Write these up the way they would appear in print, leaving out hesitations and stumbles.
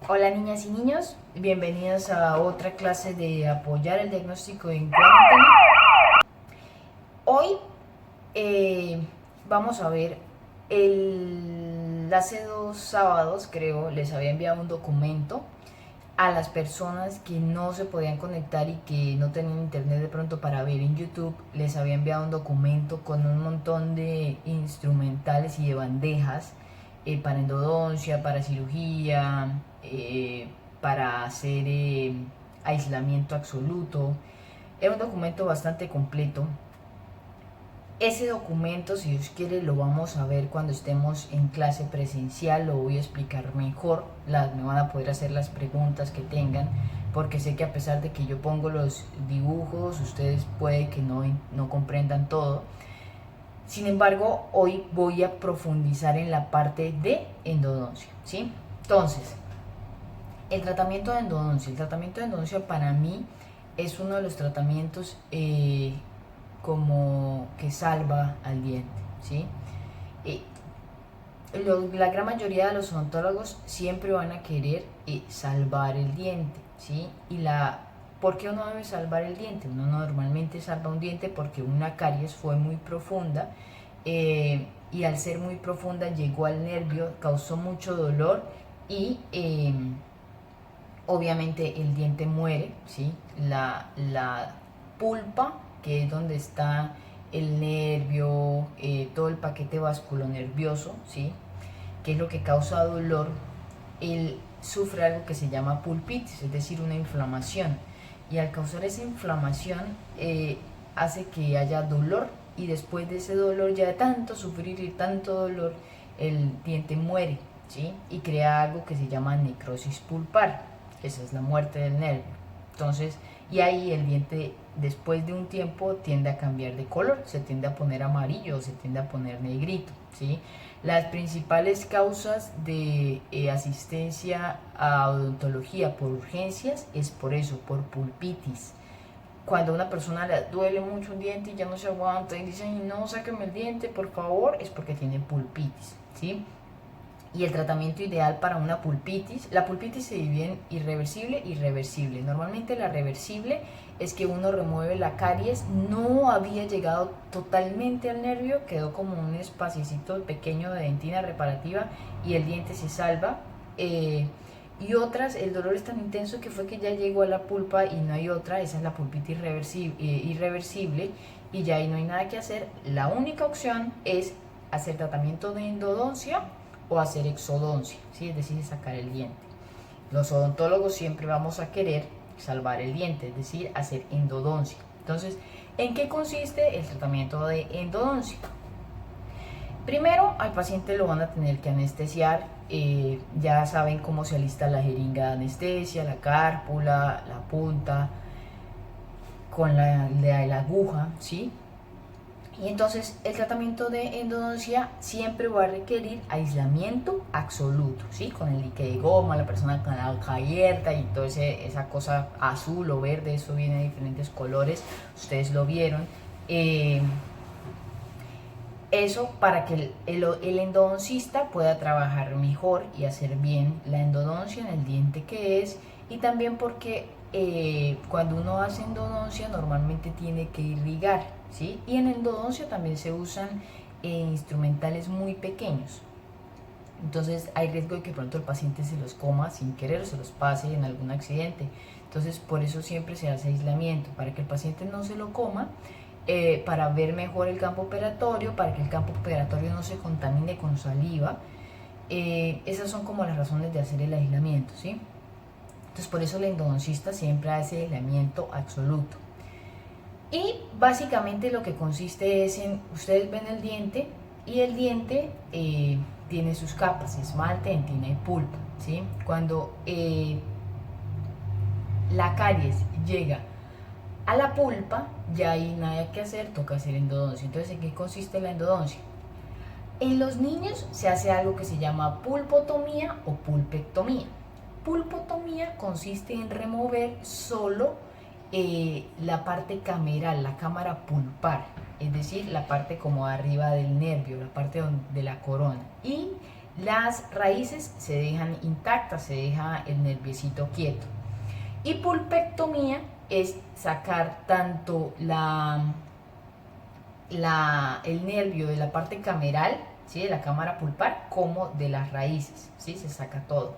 Hola niñas y niños, bienvenidos a otra clase de apoyar el diagnóstico en cuarentena. Hoy vamos a ver, hace 2 sábados creo, les había enviado un documento a las personas que no se podían conectar y que no tenían internet de pronto para ver en YouTube. Les había enviado un documento con un montón de instrumentales y de bandejas para endodoncia, para cirugía, para hacer aislamiento absoluto. Era un documento bastante completo. Ese documento, si Dios quiere, lo vamos a ver cuando estemos en clase presencial, lo voy a explicar mejor, me van a poder hacer las preguntas que tengan, porque sé que a pesar de que yo pongo los dibujos, ustedes puede que no comprendan todo. Sin embargo, hoy voy a profundizar en la parte de endodoncia, ¿sí? Entonces, el tratamiento de endodoncia para mí es uno de los tratamientos como que salva al diente, ¿sí? Eh, la gran mayoría de los odontólogos siempre van a querer salvar el diente, ¿sí? ¿Por qué uno debe salvar el diente? Uno normalmente salva un diente porque una caries fue muy profunda y al ser muy profunda llegó al nervio, causó mucho dolor y obviamente el diente muere, ¿sí? La pulpa, que es donde está el nervio, todo el paquete vasculonervioso, ¿sí? Que es lo que causa dolor, él sufre algo que se llama pulpitis, es decir, una inflamación. Y al causar esa inflamación hace que haya dolor y después de ese dolor, ya de tanto sufrir y tanto dolor, el diente muere, ¿sí? Y crea algo que se llama necrosis pulpar. Esa es la muerte del nervio. Entonces, y ahí el diente después de un tiempo tiende a cambiar de color, se tiende a poner amarillo o se tiende a poner negrito, ¿sí? Las principales causas de asistencia a odontología por urgencias es por eso, por pulpitis. Cuando a una persona le duele mucho un diente y ya no se aguanta y dicen, no, sáqueme el diente, por favor, es porque tiene pulpitis, ¿sí? Y el tratamiento ideal para una pulpitis, la pulpitis se divide en irreversible y reversible. Normalmente la reversible es que uno remueve la caries, no había llegado totalmente al nervio, quedó como un espacito pequeño de dentina reparativa y el diente se salva. Y otras, el dolor es tan intenso que fue que ya llegó a la pulpa y no hay otra, esa es la pulpitis irreversible y ya ahí no hay nada que hacer. La única opción es hacer tratamiento de endodoncia o hacer exodoncia, ¿sí? Es decir, sacar el diente. Los odontólogos siempre vamos a querer salvar el diente, es decir, hacer endodoncia. Entonces, ¿en qué consiste el tratamiento de endodoncia? Primero, al paciente lo van a tener que anestesiar. Ya saben cómo se alista la jeringa de anestesia, la cárpula, la punta, con la aguja, ¿sí? Y entonces el tratamiento de endodoncia siempre va a requerir aislamiento absoluto, ¿sí? Con el dique de goma, la persona con la boca abierta y toda esa cosa azul o verde, eso viene de diferentes colores, ustedes lo vieron. Eso para que el endodoncista pueda trabajar mejor y hacer bien la endodoncia en el diente que es, y también porque cuando uno hace endodoncia normalmente tiene que irrigar, ¿sí? Y en endodoncia también se usan instrumentales muy pequeños. Entonces hay riesgo de que pronto el paciente se los coma sin querer o se los pase en algún accidente. Entonces por eso siempre se hace aislamiento, para que el paciente no se lo coma, para ver mejor el campo operatorio, para que el campo operatorio no se contamine con saliva. Esas son como las razones de hacer el aislamiento, ¿sí? Entonces por eso el endodoncista siempre hace aislamiento absoluto. Y básicamente lo que consiste es en, ustedes ven el diente y el diente tiene sus capas, esmalte, dentina y pulpa, ¿sí? Cuando la caries llega a la pulpa, ya hay nada que hacer, toca hacer endodoncia. Entonces, ¿en qué consiste la endodoncia? En los niños se hace algo que se llama pulpotomía o pulpectomía. Pulpotomía consiste en remover solo la parte cameral, la cámara pulpar, es decir, la parte como arriba del nervio, la parte de la corona. Y Las raíces se dejan intactas, se deja el nerviecito quieto. Y pulpectomía es sacar tanto el nervio de la parte cameral, ¿sí?, de la cámara pulpar, como de las raíces, ¿sí?, se saca todo.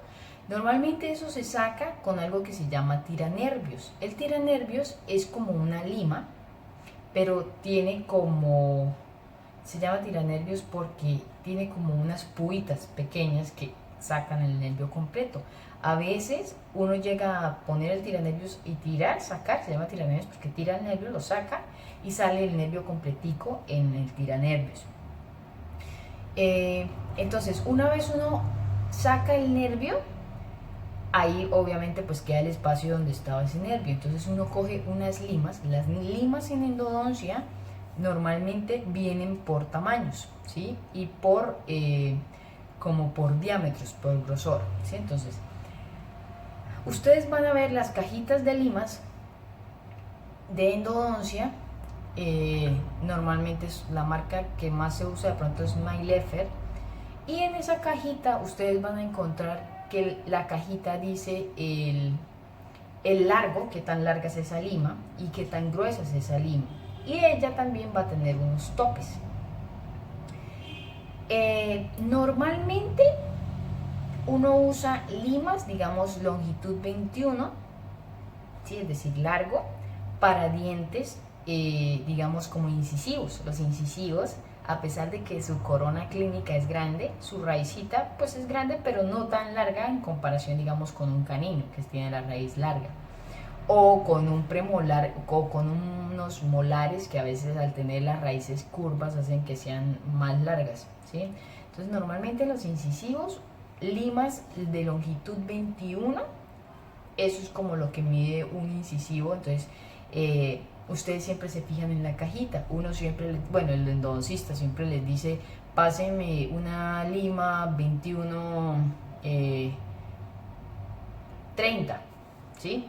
Normalmente eso se saca con algo que se llama tiranervios. El tiranervios es como una lima, pero tiene como, se llama tiranervios porque tiene como unas puitas pequeñas que sacan el nervio completo. A veces uno llega a poner el tiranervios y tirar, sacar, se llama tiranervios porque tira el nervio, lo saca y sale el nervio completico en el tiranervios. Entonces, una vez uno saca el nervio, ahí obviamente pues queda el espacio donde estaba ese nervio. Entonces uno coge unas limas. Las limas en endodoncia normalmente vienen por tamaños, ¿sí?, y por como por diámetros, por grosor, ¿sí? Entonces ustedes van a ver las cajitas de limas de endodoncia. Normalmente es la marca que más se usa, de pronto es Maylefer, y en esa cajita ustedes van a encontrar que la cajita dice el largo, qué tan larga es esa lima y qué tan gruesa es esa lima, y ella también va a tener unos topes. Normalmente uno usa limas, digamos longitud 21, ¿sí?, es decir, largo, para dientes, digamos como incisivos. Los incisivos, a pesar de que su corona clínica es grande, su raicita pues es grande, pero no tan larga en comparación, digamos, con un canino que tiene la raíz larga, o con un premolar, o con unos molares que a veces al tener las raíces curvas hacen que sean más largas, ¿sí? Entonces normalmente los incisivos, limas de longitud 21, eso es como lo que mide un incisivo. Entonces ustedes siempre se fijan en la cajita. Uno siempre, bueno, el endodoncista siempre les dice, pásenme una lima 21 30, ¿sí?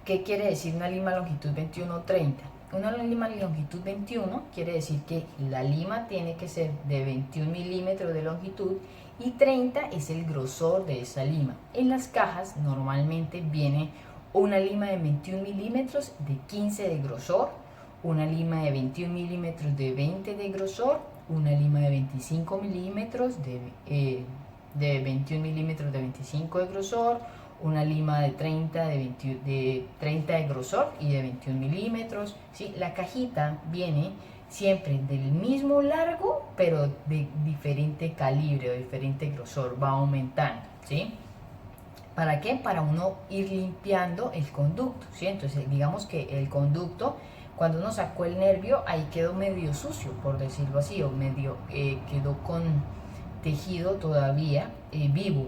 ¿Qué quiere decir una lima longitud 21-30? Una lima longitud 21 quiere decir que la lima tiene que ser de 21 milímetros de longitud y 30 es el grosor de esa lima. En las cajas normalmente viene una lima de 21 milímetros de 15 de grosor, una lima de 21 milímetros de 20 de grosor, una lima de 25 milímetros de 21 milímetros de 25 de grosor, una lima de 30 de 30 de grosor y de 21 milímetros, ¿sí? La cajita viene siempre del mismo largo, pero de diferente calibre o diferente grosor, va aumentando, ¿sí? ¿Para qué? Para uno ir limpiando el conducto, ¿sí? Entonces digamos que el conducto, cuando uno sacó el nervio, ahí quedó medio sucio, por decirlo así, o medio quedó con tejido todavía vivo,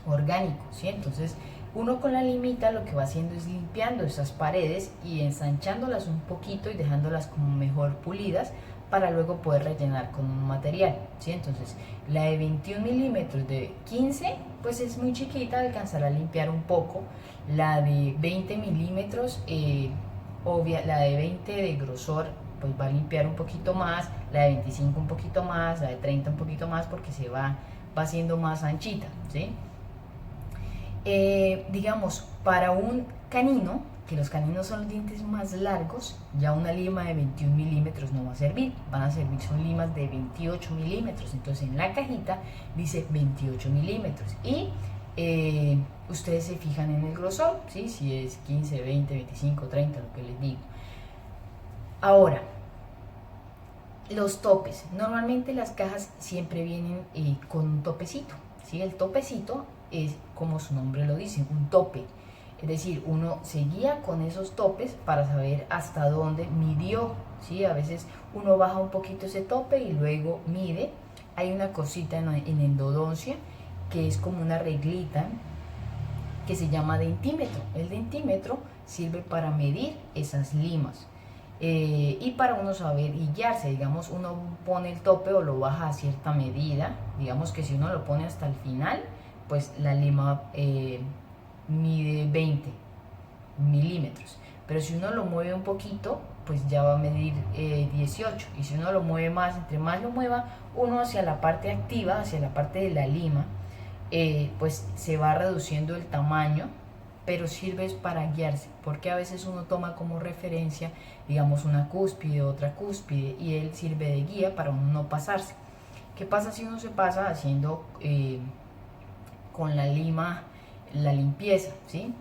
orgánico, ¿sí? Entonces uno con la limita lo que va haciendo es limpiando esas paredes y ensanchándolas un poquito y dejándolas como mejor pulidas para luego poder rellenar con un material, ¿sí? Entonces la de 21 milímetros de 15 pues es muy chiquita, alcanzará a limpiar un poco. La de 20 milímetros, la de 20 de grosor pues va a limpiar un poquito más, la de 25 un poquito más, la de 30 un poquito más, porque se va haciendo más anchita, ¿sí? Digamos, para un canino, que los caninos son los dientes más largos, ya una lima de 21 milímetros no va a servir, van a servir son limas de 28 milímetros. Entonces en la cajita dice 28 milímetros y ustedes se fijan en el grosor, ¿sí? Si es 15, 20, 25, 30, lo que les digo. Ahora, los topes. Normalmente las cajas siempre vienen con un topecito, ¿sí? El topecito es, como su nombre lo dice, un tope. Es decir, uno se guía con esos topes para saber hasta dónde midió, ¿sí? A veces uno baja un poquito ese tope y luego mide. Hay una cosita en endodoncia que es como una reglita que se llama dentímetro. El dentímetro sirve para medir esas limas. Y para uno saber y guiarse, digamos, uno pone el tope o lo baja a cierta medida. Digamos que si uno lo pone hasta el final, pues la lima mide 20 milímetros, pero si uno lo mueve un poquito, pues ya va a medir 18. Y si uno lo mueve más, entre más lo mueva uno hacia la parte activa, hacia la parte de la lima, pues se va reduciendo el tamaño, pero sirve para guiarse, porque a veces uno toma como referencia, digamos, una cúspide, otra cúspide, y él sirve de guía para uno no pasarse. ¿Qué pasa si uno se pasa haciendo con la lima la limpieza? ¿Sí?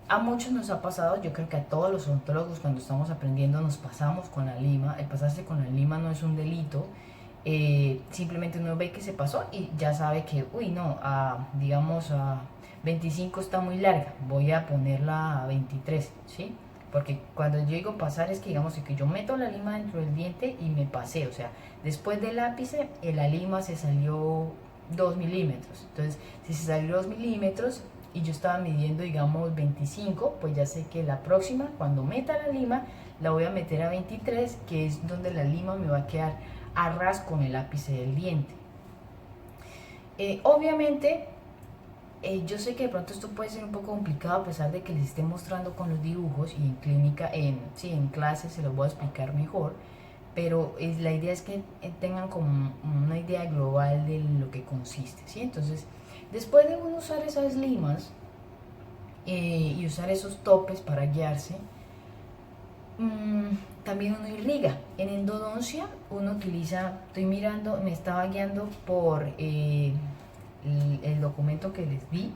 A muchos nos ha pasado, yo creo que a todos los odontólogos cuando estamos aprendiendo nos pasamos con la lima. El pasarse con la lima no es un delito, simplemente uno ve que se pasó y ya sabe que, uy, no, digamos a 25 está muy larga, voy a ponerla a 23, ¿sí? Porque cuando yo digo pasar es que digamos que yo meto la lima dentro del diente y me pasé, o sea, después del ápice la lima se salió 2 milímetros. Entonces, si se salió 2 milímetros y yo estaba midiendo, digamos, 25, pues ya sé que la próxima, cuando meta la lima, la voy a meter a 23, que es donde la lima me va a quedar a ras con el ápice del diente. Obviamente, yo sé que de pronto esto puede ser un poco complicado a pesar de que les esté mostrando con los dibujos, y en clínica, sí, en clase se los voy a explicar mejor, pero la idea es que tengan como una idea global de lo que consiste, ¿sí? Entonces, después de uno usar esas limas y usar esos topes para guiarse, también uno irriga. En endodoncia uno utiliza, estoy mirando, me estaba guiando por el documento que les di.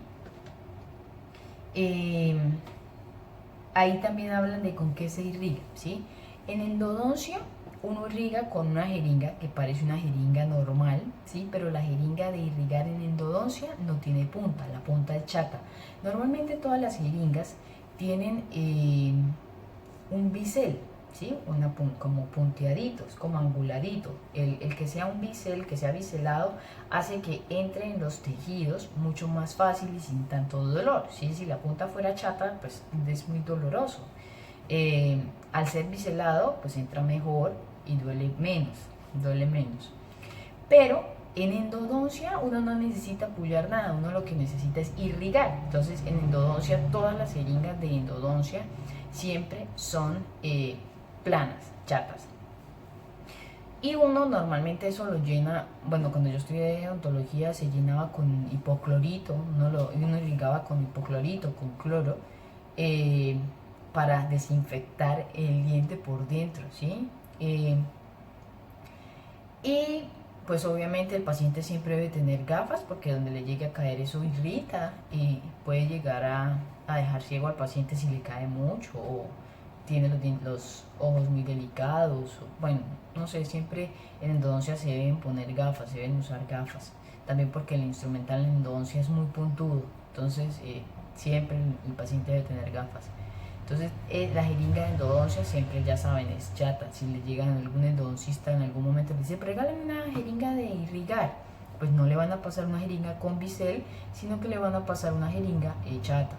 Ahí también hablan de con qué se irriga, ¿sí? En endodoncia uno irriga con una jeringa que parece una jeringa normal, ¿sí? Pero la jeringa de irrigar en endodoncia no tiene punta, la punta es chata. Normalmente todas las jeringas tienen un bisel, ¿sí? Como punteaditos, como anguladitos. El que sea un bisel, que sea biselado, hace que entre en los tejidos mucho más fácil y sin tanto dolor, ¿sí? Si la punta fuera chata, pues es muy doloroso. Al ser biselado, pues entra mejor y duele menos. Pero en endodoncia uno no necesita apoyar nada, uno lo que necesita es irrigar. Entonces en endodoncia todas las jeringas de endodoncia siempre son planas, chatas. Y uno normalmente eso lo llena, bueno, cuando yo estudié odontología se llenaba con hipoclorito, uno irrigaba con hipoclorito, con cloro, para desinfectar el diente por dentro, ¿sí? Y pues obviamente el paciente siempre debe tener gafas, porque donde le llegue a caer eso irrita y puede llegar a dejar ciego al paciente si le cae mucho o tiene los ojos muy delicados. Bueno, no sé, siempre en endodoncia se deben poner gafas, se deben usar gafas. También porque el instrumental en endodoncia es muy puntudo, entonces siempre el paciente debe tener gafas. Entonces, la jeringa de endodoncia siempre, ya saben, es chata. Si le llegan a algún endodoncista en algún momento, le dice, pero regálame una jeringa de irrigar, pues no le van a pasar una jeringa con bisel, sino que le van a pasar una jeringa chata.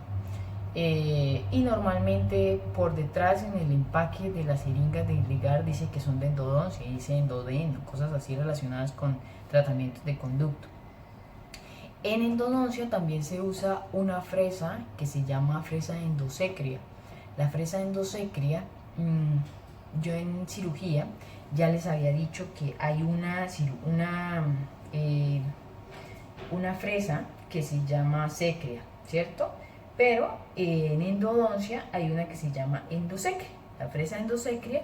Y normalmente por detrás en el empaque de las jeringas de irrigar dice que son de endodoncia, dice endodeno, cosas así relacionadas con tratamientos de conducto. En endodoncia también se usa una fresa que se llama fresa endosecria. La fresa endosecria, yo en cirugía ya les había dicho que hay una fresa que se llama secria, ¿cierto? Pero en endodoncia hay una que se llama endosecria. La fresa endosecria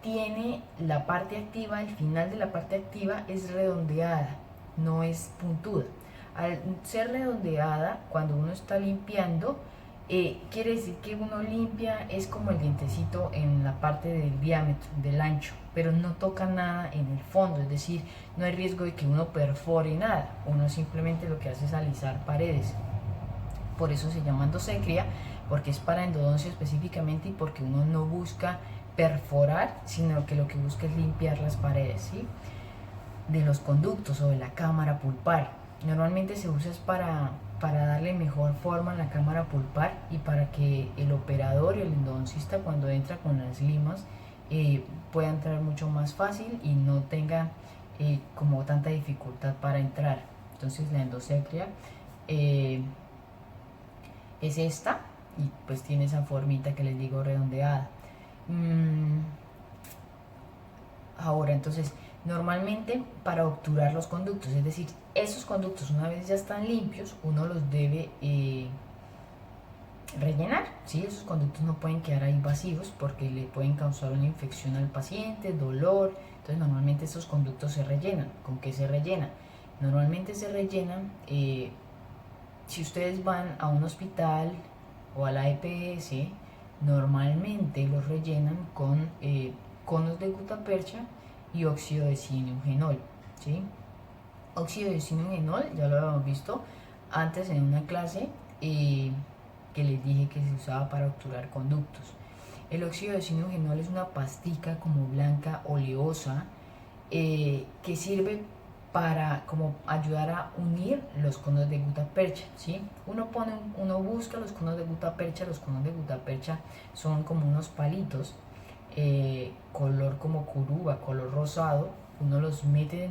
tiene la parte activa, el final de la parte activa es redondeada, no es puntuda. Al ser redondeada, cuando uno está limpiando, quiere decir que uno limpia, es como el dientecito en la parte del diámetro, del ancho, pero no toca nada en el fondo, es decir, no hay riesgo de que uno perfore nada, uno simplemente lo que hace es alisar paredes. Por eso se llama endosecria, porque es para endodoncia específicamente y porque uno no busca perforar, sino que lo que busca es limpiar las paredes, ¿sí? De los conductos o de la cámara pulpar. Normalmente se usa para darle mejor forma a la cámara pulpar y para que el operador y el endodoncista cuando entra con las limas pueda entrar mucho más fácil y no tenga como tanta dificultad para entrar. Entonces la endosecria es esta, y pues tiene esa formita que les digo redondeada. Ahora, entonces, normalmente para obturar los conductos, es decir, esos conductos una vez ya están limpios, uno los debe rellenar, ¿sí? Esos conductos no pueden quedar ahí vacíos porque le pueden causar una infección al paciente, dolor. Entonces normalmente estos conductos se rellenan. ¿Con qué se rellenan? Normalmente se rellenan, si ustedes van a un hospital o a la EPS, normalmente los rellenan con conos de gutapercha y óxido de zinc-enol, ¿sí? Óxido de zinc-enol ya lo habíamos visto antes en una clase que les dije que se usaba para obturar conductos. El óxido de zinc-enol es una pastica como blanca oleosa que sirve para como ayudar a unir los conos de gutapercha, ¿sí? Uno busca los conos de gutapercha. Los conos de gutapercha son como unos palitos color como curuba, color rosado. Uno los mete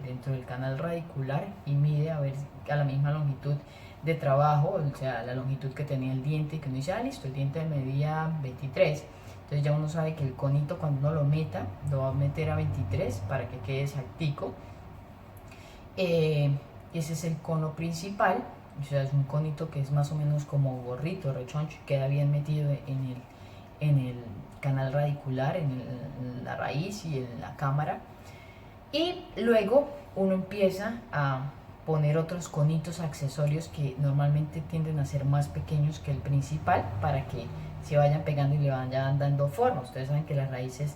dentro del canal radicular y mide a ver a la misma longitud de trabajo, o sea, la longitud que tenía el diente, que uno dice, listo, el diente medía 23, entonces ya uno sabe que el conito cuando uno lo meta, lo va a meter a 23 para que quede exactico. Ese es el cono principal, o sea, es un conito que es más o menos como gorrito, rechoncho, queda bien metido en el canal radicular, en la raíz y en la cámara. Y luego uno empieza a poner otros conitos accesorios que normalmente tienden a ser más pequeños que el principal para que se vayan pegando y le vayan dando forma. Ustedes saben que las raíces,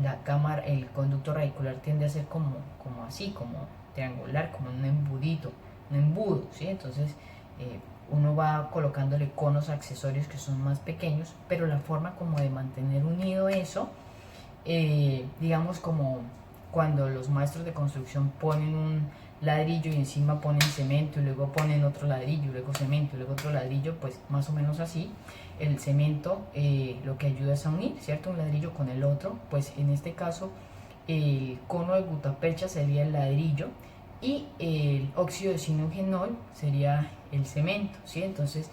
la cámara, el conducto radicular tiende a ser como así, como triangular, como un embudito, un embudo, ¿sí? Entonces uno va colocándole conos accesorios que son más pequeños, pero la forma como de mantener unido eso, digamos como cuando los maestros de construcción ponen un ladrillo y encima ponen cemento y luego ponen otro ladrillo y luego cemento y luego otro ladrillo, pues más o menos así. El cemento lo que ayuda es a unir, ¿cierto? Un ladrillo con el otro. Pues en este caso el cono de gutapercha sería el ladrillo y el óxido de zinc-enol sería el cemento, ¿sí? Entonces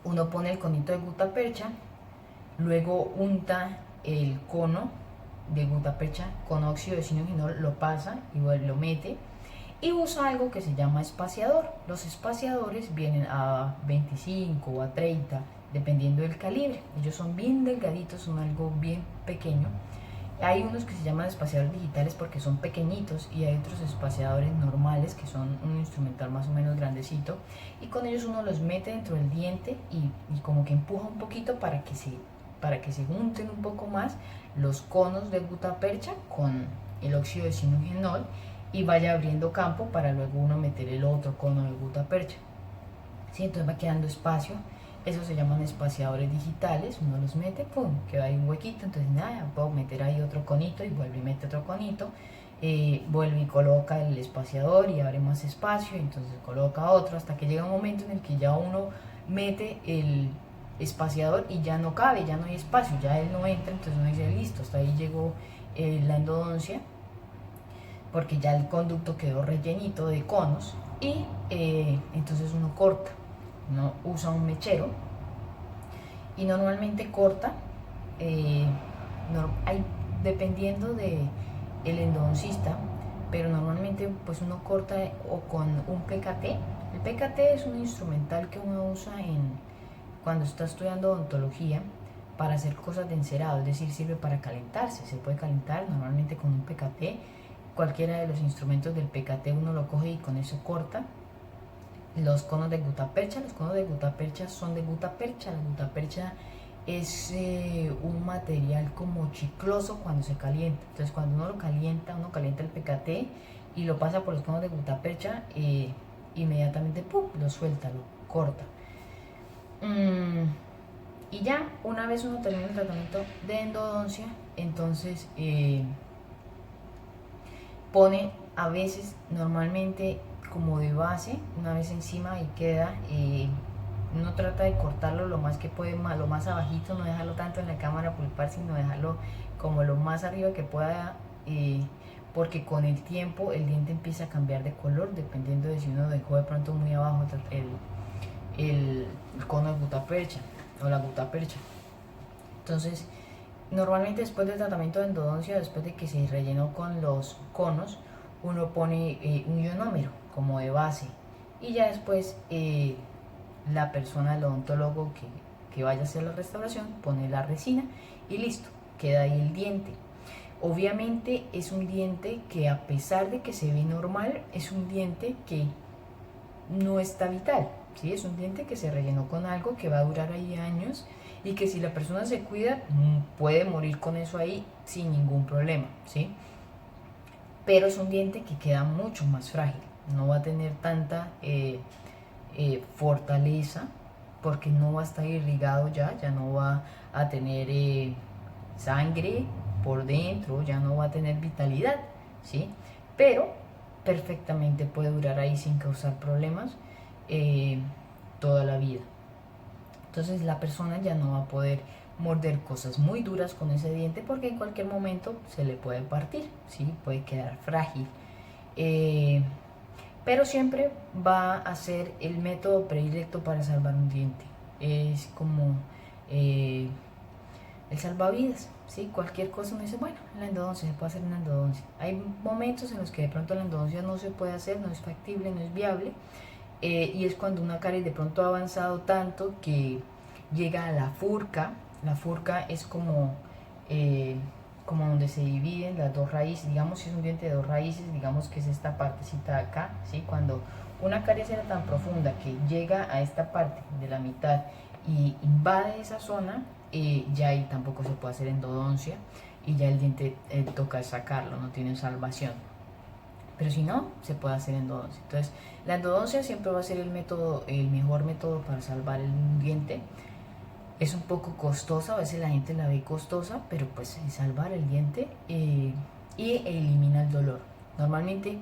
uno pone el conito de gutapercha, luego unta el cono de gutapercha con óxido de zinc-enol, lo pasa y lo mete y usa algo que se llama espaciador. Los espaciadores vienen a 25 o a 30 dependiendo del calibre. Ellos son bien delgaditos, son algo bien pequeño. Hay unos que se llaman espaciadores digitales porque son pequeñitos y hay otros espaciadores normales que son un instrumental más o menos grandecito y con ellos uno los mete dentro del diente y como que empuja un poquito para que se junten un poco más los conos de gutapercha con el óxido de zinc-enol y vaya abriendo campo para luego uno meter el otro cono de gutapercha, ¿sí? Entonces va quedando espacio. Esos se llaman espaciadores digitales. Uno los mete, pum, queda ahí un huequito, entonces nada, puedo meter ahí otro conito y vuelve y mete otro conito, vuelve y coloca el espaciador y abre más espacio, entonces coloca otro hasta que llega un momento en el que ya uno mete el espaciador y ya no cabe, ya no hay espacio, ya él no entra, entonces uno dice listo, hasta ahí llegó la endodoncia porque ya el conducto quedó rellenito de conos y entonces uno corta, uno usa un mechero y normalmente corta, dependiendo de el endodoncista, pero normalmente pues uno corta o con un PKT. El PKT es un instrumental que uno usa cuando está estudiando odontología para hacer cosas de encerado, es decir, sirve para calentarse, se puede calentar normalmente con un PKT. Cualquiera de los instrumentos del PKT uno lo coge y con eso corta los conos de gutapercha. Los conos de gutapercha son de gutapercha. La gutapercha es un material como chicloso cuando se calienta. Entonces cuando uno calienta el PKT y lo pasa por los conos de gutapercha, inmediatamente ¡pum!, lo suelta, lo corta. Y ya una vez uno termina el tratamiento de endodoncia, entonces pone a veces, normalmente como de base, una vez encima y queda, uno trata de cortarlo lo más que puede, lo más abajito, no dejarlo tanto en la cámara pulpar, sino dejarlo como lo más arriba que pueda, porque con el tiempo el diente empieza a cambiar de color, dependiendo de si uno dejó de pronto muy abajo el cono de gutapercha o la gutapercha. Entonces, normalmente después del tratamiento de endodoncia, después de que se rellenó con los conos, uno pone un ionómero como de base y ya después la persona, el odontólogo que vaya a hacer la restauración, pone la resina y listo, queda ahí el diente. Obviamente es un diente que, a pesar de que se ve normal, es un diente que no está vital, ¿sí? Es un diente que se rellenó con algo que va a durar ahí años y que si la persona se cuida puede morir con eso ahí sin ningún problema, ¿sí? Pero es un diente que queda mucho más frágil, no va a tener tanta fortaleza porque no va a estar irrigado ya no va a tener sangre por dentro, ya no va a tener vitalidad, ¿sí? Pero perfectamente puede durar ahí sin causar problemas toda la vida. Entonces la persona ya no va a poder morder cosas muy duras con ese diente porque en cualquier momento se le puede partir, ¿sí? Puede quedar frágil. Pero siempre va a ser el método predilecto para salvar un diente. Es como el salvavidas, ¿sí? Cualquier cosa uno dice, bueno, la endodoncia, se puede hacer una endodoncia. Hay momentos en los que de pronto la endodoncia no se puede hacer, no es factible, no es viable, y es cuando una caries de pronto ha avanzado tanto que llega a la furca. La furca es como donde se dividen las dos raíces, digamos si es un diente de dos raíces, digamos que es esta partecita de acá, ¿sí? Cuando una caries era tan profunda que llega a esta parte de la mitad y invade esa zona, ya ahí tampoco se puede hacer endodoncia y ya el diente toca sacarlo, no tiene salvación. Pero si no, se puede hacer endodoncia. Entonces, la endodoncia siempre va a ser el mejor método para salvar el diente. Es un poco costosa, a veces la gente la ve costosa, pero pues salvar el diente y elimina el dolor. Normalmente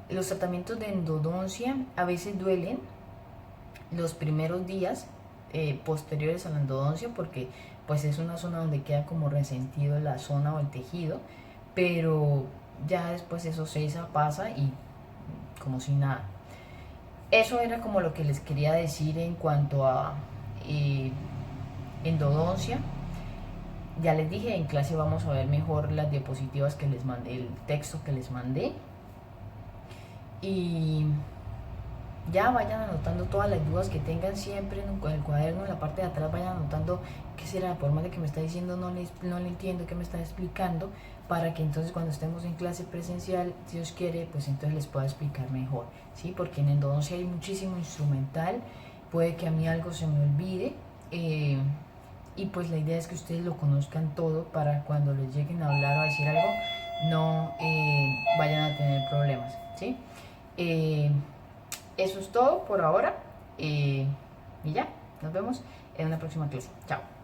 los tratamientos de endodoncia a veces duelen los primeros días posteriores a la endodoncia porque pues es una zona donde queda como resentido la zona o el tejido, pero ya después eso cesa, pasa y como si nada. Eso era como lo que les quería decir en cuanto a endodoncia. Ya les dije, en clase vamos a ver mejor las diapositivas que les mandé, el texto que les mandé. Y ya vayan anotando todas las dudas que tengan siempre en el cuaderno, en la parte de atrás vayan anotando qué será, por más de que me está diciendo no le entiendo qué me está explicando, para que entonces cuando estemos en clase presencial, si Dios quiere, pues entonces les pueda explicar mejor, ¿sí? Porque en endodoncia hay muchísimo instrumental, puede que a mí algo se me olvide, y pues la idea es que ustedes lo conozcan todo para cuando les lleguen a hablar o a decir algo, no vayan a tener problemas, ¿sí? Eso es todo por ahora y ya, nos vemos en una próxima clase. Chao.